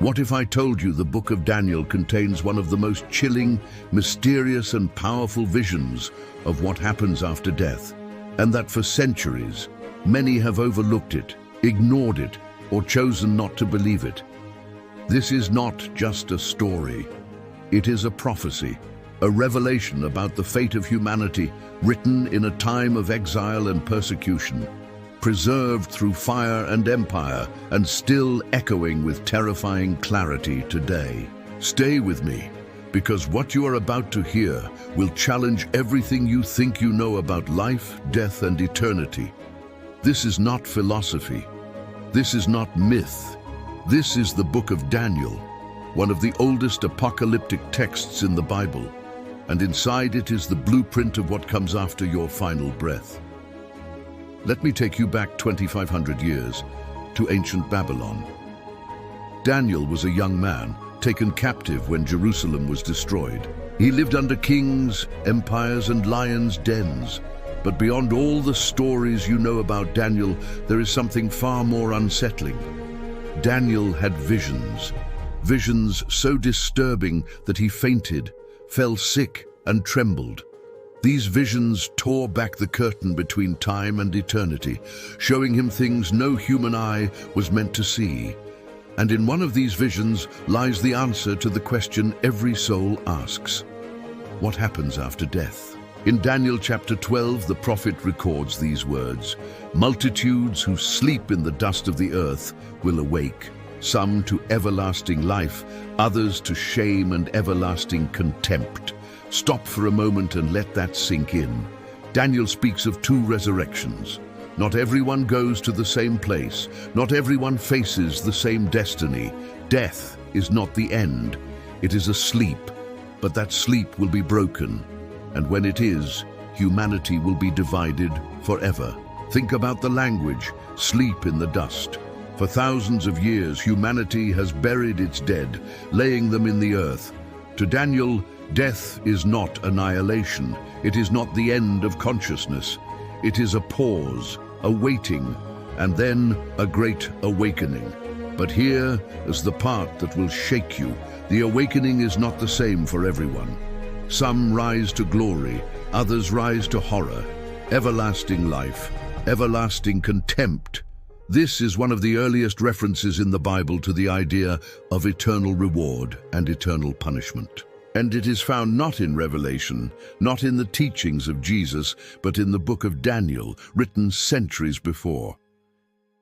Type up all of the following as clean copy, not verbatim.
What if I told you the book of Daniel contains one of the most chilling, mysterious and powerful visions of what happens after death, and that for centuries, many have overlooked it, ignored it, or chosen not to believe it? This is not just a story. It is a prophecy, a revelation about the fate of humanity, written in a time of exile and persecution, preserved through fire and empire, and still echoing with terrifying clarity today. Stay with me, because what you are about to hear will challenge everything you think you know about life, death, and eternity. This is not philosophy. This is not myth. This is the book of Daniel, one of the oldest apocalyptic texts in the Bible, and inside it is the blueprint of what comes after your final breath. Let me take you back 2,500 years to ancient Babylon. Daniel was a young man taken captive when Jerusalem was destroyed. He lived under kings, empires, and lions' dens. But beyond all the stories you know about Daniel, there is something far more unsettling. Daniel had visions so disturbing that he fainted, fell sick, and trembled. These visions tore back the curtain between time and eternity, showing him things no human eye was meant to see. And in one of these visions lies the answer to the question every soul asks: what happens after death? In Daniel chapter 12, the prophet records these words: multitudes who sleep in the dust of the earth will awake, some to everlasting life, others to shame and everlasting contempt. Stop for a moment and let that sink in. Daniel speaks of two resurrections. Not everyone goes to the same place. Not everyone faces the same destiny. Death is not the end. It is a sleep, but that sleep will be broken. And when it is, humanity will be divided forever. Think about the language, sleep in the dust. For thousands of years, humanity has buried its dead, laying them in the earth. To Daniel, death is not annihilation. It is not the end of consciousness. It is a pause, a waiting, and then a great awakening. But here is the part that will shake you. The awakening is not the same for everyone. Some rise to glory, others rise to horror. Everlasting life, everlasting contempt. This is one of the earliest references in the Bible to the idea of eternal reward and eternal punishment. And it is found not in Revelation, not in the teachings of Jesus, but in the book of Daniel, written centuries before.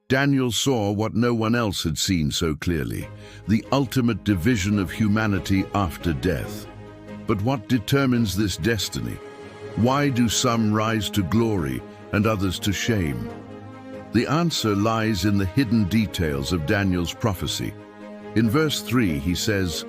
Daniel saw what no one else had seen so clearly: the ultimate division of humanity after death. But what determines this destiny? Why do some rise to glory and others to shame? The answer lies in the hidden details of Daniel's prophecy. In verse 3, he says,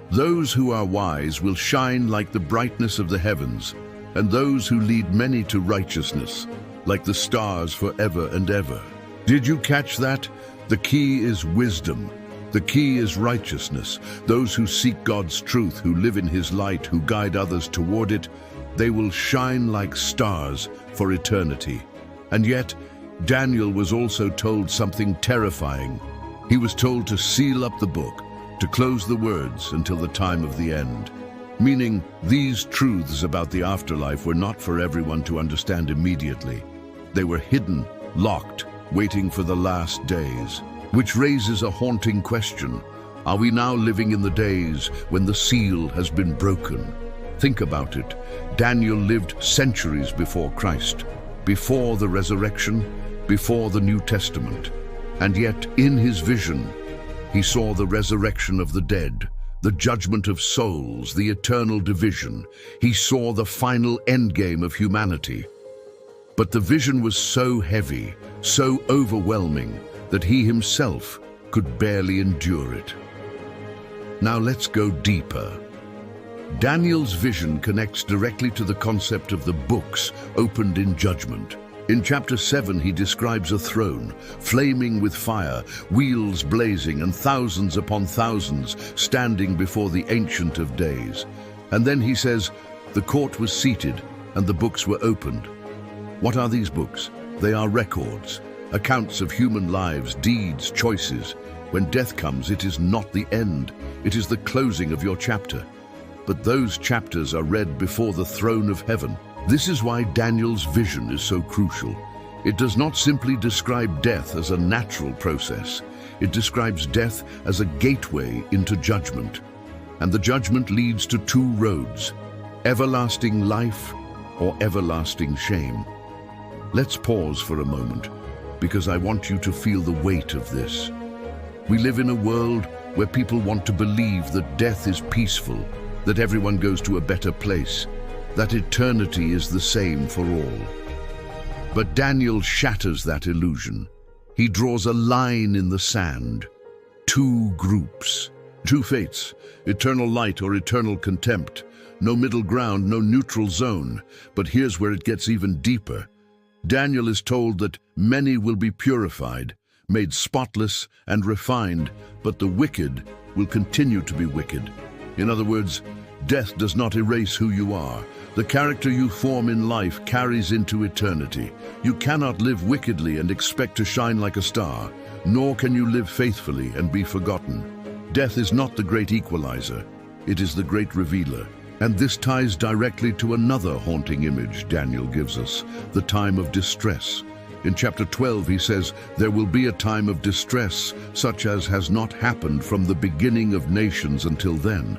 "Those who are wise will shine like the brightness of the heavens, and those who lead many to righteousness, like the stars forever and ever." Did you catch that? The key is wisdom. The key is righteousness. Those who seek God's truth, who live in His light, who guide others toward it, they will shine like stars for eternity. And yet, Daniel was also told something terrifying. He was told to seal up the book, to close the words until the time of the end. Meaning, these truths about the afterlife were not for everyone to understand immediately. They were hidden, locked, waiting for the last days. Which raises a haunting question. Are we now living in the days when the seal has been broken? Think about it. Daniel lived centuries before Christ, before the resurrection, before the New Testament. And yet, in his vision, he saw the resurrection of the dead, the judgment of souls, the eternal division. He saw the final endgame of humanity. But the vision was so heavy, so overwhelming, that he himself could barely endure it. Now let's go deeper. Daniel's vision connects directly to the concept of the books opened in judgment. In chapter 7, he describes a throne, flaming with fire, wheels blazing, and thousands upon thousands standing before the Ancient of Days. And then he says, the court was seated, and the books were opened. What are these books? They are records, accounts of human lives, deeds, choices. When death comes, it is not the end, it is the closing of your chapter. But those chapters are read before the throne of heaven. This is why Daniel's vision is so crucial. It does not simply describe death as a natural process. It describes death as a gateway into judgment. And the judgment leads to two roads: everlasting life or everlasting shame. Let's pause for a moment, because I want you to feel the weight of this. We live in a world where people want to believe that death is peaceful, that everyone goes to a better place, that eternity is the same for all. But Daniel shatters that illusion. He draws a line in the sand. Two groups, two fates, eternal light or eternal contempt. No middle ground, no neutral zone. But here's where it gets even deeper. Daniel is told that many will be purified, made spotless and refined, but the wicked will continue to be wicked. In other words, death does not erase who you are. The character you form in life carries into eternity. You cannot live wickedly and expect to shine like a star, nor can you live faithfully and be forgotten. Death is not the great equalizer, it is the great revealer. And this ties directly to another haunting image Daniel gives us, the time of distress. In chapter 12 he says, "There will be a time of distress, such as has not happened from the beginning of nations until then."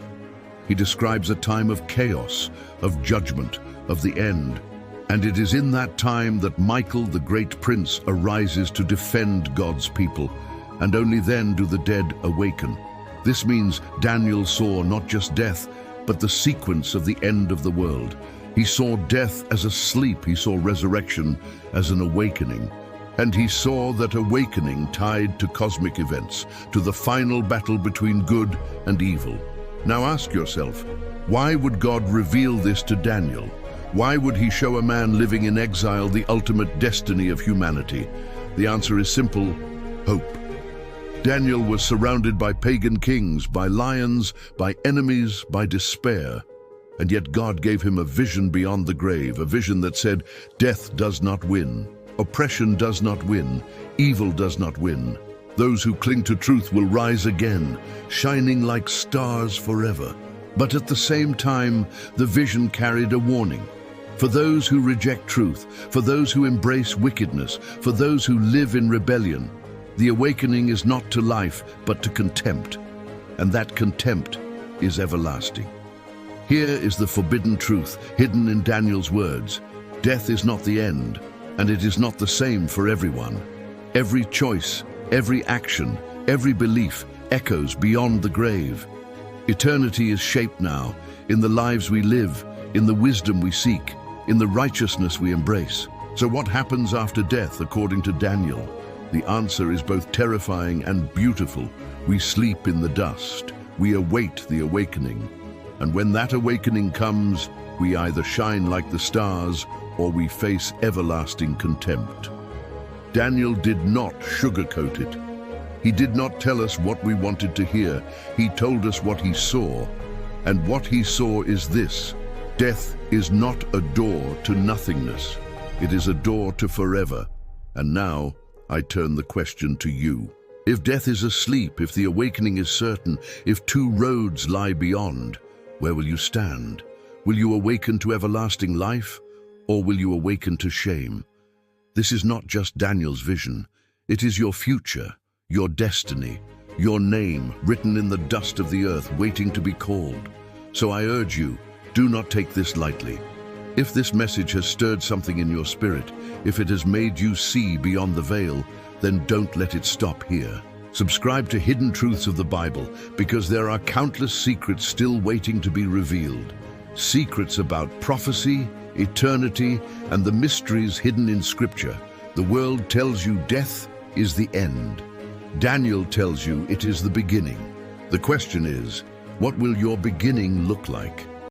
He describes a time of chaos, of judgment, of the end. And it is in that time that Michael, the great prince, arises to defend God's people, and only then do the dead awaken. This means Daniel saw not just death, but the sequence of the end of the world. He saw death as a sleep, he saw resurrection as an awakening. And he saw that awakening tied to cosmic events, to the final battle between good and evil. Now ask yourself, why would God reveal this to Daniel? Why would he show a man living in exile the ultimate destiny of humanity? The answer is simple: hope. Daniel was surrounded by pagan kings, by lions, by enemies, by despair. And yet God gave him a vision beyond the grave, a vision that said, death does not win, oppression does not win, evil does not win. Those who cling to truth will rise again, shining like stars forever. But at the same time, the vision carried a warning. For those who reject truth, for those who embrace wickedness, for those who live in rebellion, the awakening is not to life, but to contempt. And that contempt is everlasting. Here is the forbidden truth hidden in Daniel's words. Death is not the end, and it is not the same for everyone. Every choice, every action, every belief echoes beyond the grave. Eternity is shaped now in the lives we live, in the wisdom we seek, in the righteousness we embrace. So what happens after death, according to Daniel? The answer is both terrifying and beautiful. We sleep in the dust. We await the awakening. And when that awakening comes, we either shine like the stars or we face everlasting contempt. Daniel did not sugarcoat it. He did not tell us what we wanted to hear. He told us what he saw. And what he saw is this: death is not a door to nothingness. It is a door to forever. And now, I turn the question to you. If death is asleep, if the awakening is certain, if two roads lie beyond, where will you stand? Will you awaken to everlasting life, or will you awaken to shame? This is not just Daniel's vision. It is your future, your destiny, your name written in the dust of the earth, waiting to be called. So I urge you, do not take this lightly. If this message has stirred something in your spirit, if it has made you see beyond the veil, then don't let it stop here. Subscribe to Hidden Truths of the Bible, because there are countless secrets still waiting to be revealed. Secrets about prophecy, eternity, and the mysteries hidden in Scripture. The world tells you death is the end. Daniel tells you it is the beginning. The question is, what will your beginning look like?